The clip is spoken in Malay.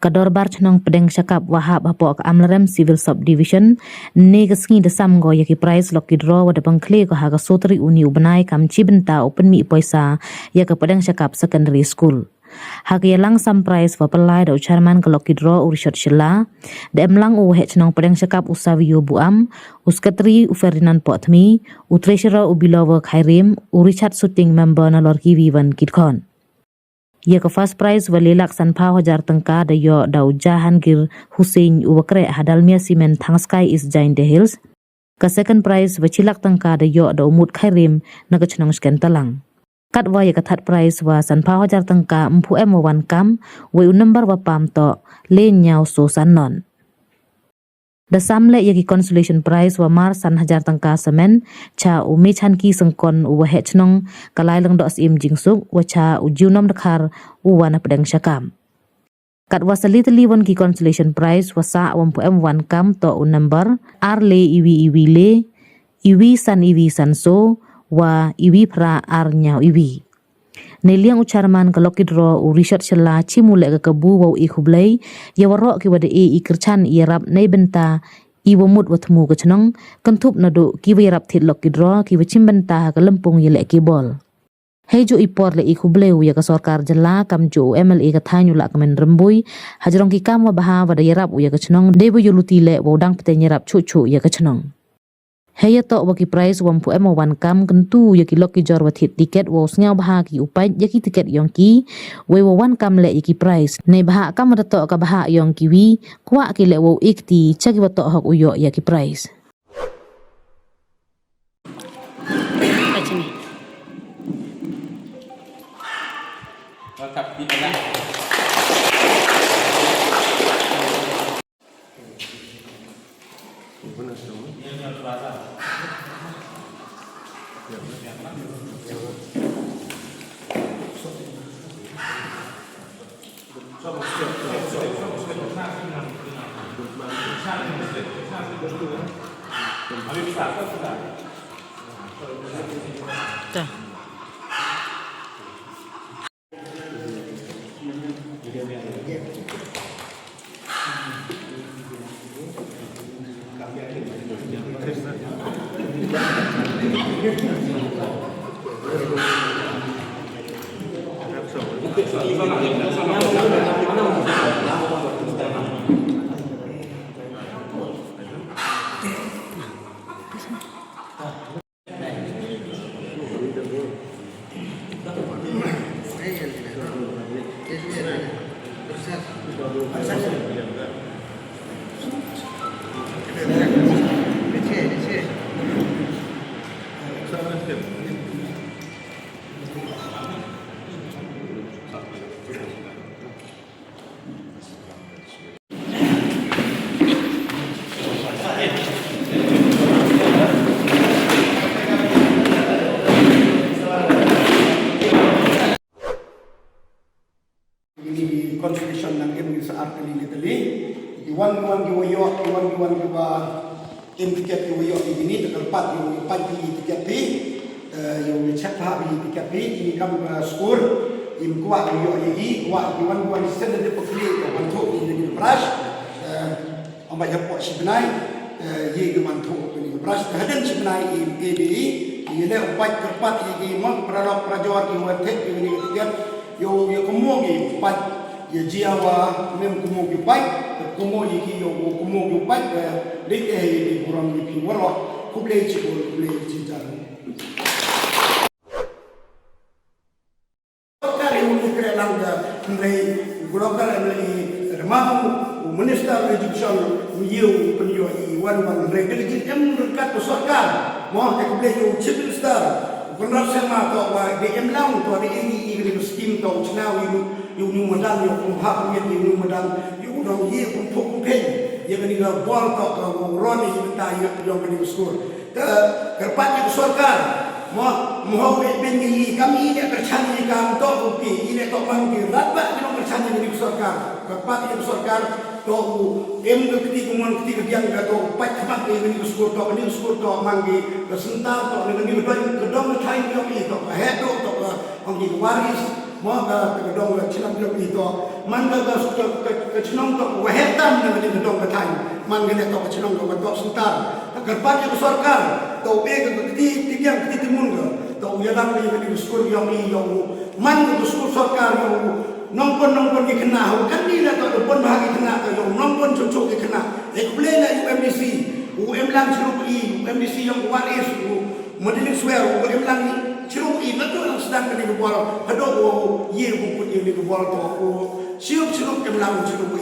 kador bar chnong pedeng syakap wahab hapo ka amlarem civil subdivision ne gasngi desam go yaki price loki draw wada bangkle ko haga sotri uni ubanai kam chibenta open mi poisa ya ka pedeng syakap secondary school hagi lang sam price wa pelai do chairman ka loki draw urishot shila dem lang u he chnong pedeng syakap usaviyo buam uskatri u Ferdinand Potmi u treasurer u Bilowo Khairim u Richard Shooting member na lorki vivan kitkon ia ke first prize wali laksan pau hajar tengka dayo dau Jahangir Hussein uwakre hadalmia simen Thangskai is Jain the Hills. Ke second prize wachilak tengka dayo dau Mut Khairim nagachnong sken talang. Kat wa ia ke third prize wa san pau hajar tengka mpu wan kam we number wa pam to le nyau so sanon. The samle yaki consolation prize wa mar san hajar tengka semen cha umi chan ki sengkon wa hechnong kalai lang dos im jingsuk wa cha ujunom dekhar uwana pedang syakam. Kat wa salitli won ki consolation prize wa sa wan kam to un number arle iwi le iwi san so wa iwi pra ar nyau iwi. Neliang ucarman ke loki draw u Richard Shela cimule ke kebu wau i khublai ya warok ki wade i kerchan i rap nei benta i wamut watmu ke chnong kentup nadu ki wi rap thit loki draw ki wachim benta ke lempung yele ki bol hejo i por le i khublai ya ke sarkar jela kam jo MLA ke thanyu la kemen rembui hajrong ki kam wa baha wade yarap u ya ke chnong debu yuluti le wodang pete nyarap chu ya ke chnong Haya to waki price wampu wan kam kentu yaki loki jor wathit tiket wo sngau baha ki upai yaki tiket yongki we wo wan kam le yaki price ne baha kam to ka baha yongki wi kwa ki le wo ikti chaki wa to hok uyo yaki price consolation ng im sa art ni Italy iwan giwayo giwa im tiket giwayo ini terpat yung pagi tiket yung chat ha bi tiket ini kam score im kuat giwayo ini kuat iwan send de pokli ko mantu ini brush ambai hapo sibnai ye ge mantu ini brush hadan sibnai im ABE ile upat terpat ini mang prajor giwa tek ini tiket yo kumogi pat ya jiawa mem kumogi pai kumogi ki yo kumogi pai de di kurang di waro kuble cijan kali ini kelang nilai global nilai remau minister education you penyo iwan regulation rekat sarkar mau kuble yo civil star Benar sama to wa DM lang to di ini skim to chna yung madan yung hak yung madan yung dong ye untuk pen ye bani ga bol to roni ta yung bani school kerpat ke sarkar mo ben ni kami ini kerjaan ni kam to kopi ini to manggil ratba ni kerjaan ni sarkar kerpat ke sarkar to em keti kuman keti yang to pat khamak ni school to manggil kesentar to ni kedong time yang itu head to ongi waris mo ka dong la chilam lo ito man ka chinong to wahetam na ni dong ka thai man gane to ka chinong to to suntar ta garpa ki sarkar to be ka ti yang ti timun ga to yalang ni skul yang ni yang man ko skul sarkar yang nongpon ki kena ho kan ni la to pon bahagi kena to yang nongpon cucu ki kena ekble la UMDC lang UMDC yang waris madiling swear lang ni Chirung na to ang sedang kini kebal, hadok wo ye wo pun ye ni kebal to ko siup chirung lang chirung